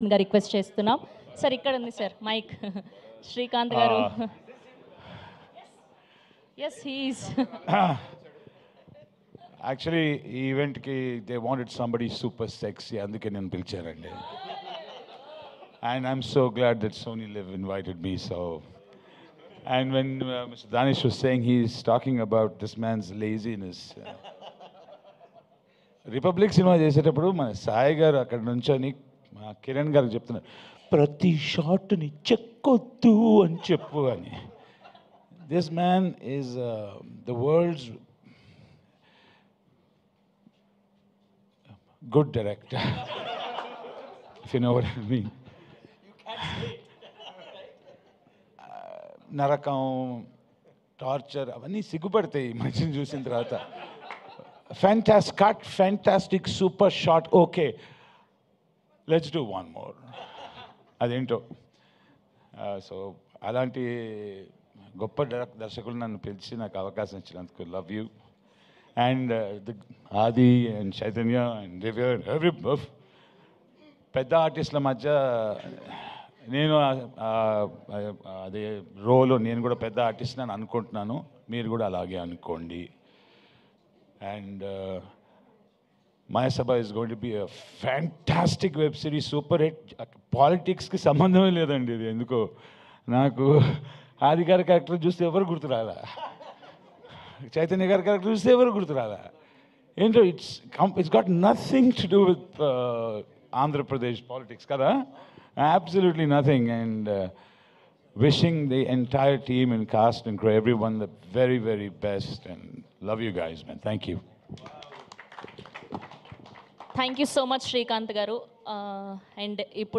గా రిక్వెస్ట్ చేస్తున్నాం. సార్ ఇక్కడ ఉంది సార్ మైక్. శ్రీకాంత్ గారు. Yes he's. యాక్చువల్లీ ఈ ఈవెంట్కి they wanted somebody super sexy, అందుకే నేను పిలిచారండి. And I'm so glad that Sony Live invited me. So, and when Mr. Danish was saying, he's talking about this man's laziness. Republic cinema చేసేటప్పుడు మన సాయి గారు అక్కడ నుంచొని మా కిరణ్ గారికి చెప్తున్నారు, ప్రతి షాట్ని చెక్కొద్దు అని చెప్పు అని. This man is the world's good director, if you know what I mean. నరకం, టార్చర్ అవన్నీ సిగ్గుపడతాయి మనిషిని చూసిన తర్వాత. Fantastic cut, fantastic super shot, okay, let's do one more. అదేంటో. సో అలాంటి గొప్ప దర్శకులు నన్ను పిలిచి నాకు అవకాశం ఇచ్చినందుకు లవ్ యూ. అండ్ ఆది and Chaitanya and Divya and every పెద్ద ఆర్టిస్టుల మధ్య నేను అదే రోల్, నేను కూడా పెద్ద ఆర్టిస్ట్ అని అనుకుంటున్నాను, మీరు కూడా అలాగే అనుకోండి. And Mayasabha is going to be a fantastic web series, super hit. పాలిటిక్స్కి సంబంధమే లేదండి ఇది. ఎందుకో నాకు ఆది గారి క్యారెక్టర్ చూస్తే ఎవరు గుర్తురాలా, చైతన్య గారి క్యారెక్టర్ చూస్తే ఎవరు గుర్తురాలా. ఏంటో it's got nothing to do with Andhra Pradesh politics కదా, absolutely nothing. And wishing the entire team and cast and crew, everyone, the very, very best. And love you guys, man. Thank you. Thank you so much Srikanth గారు. And ఇప్పుడు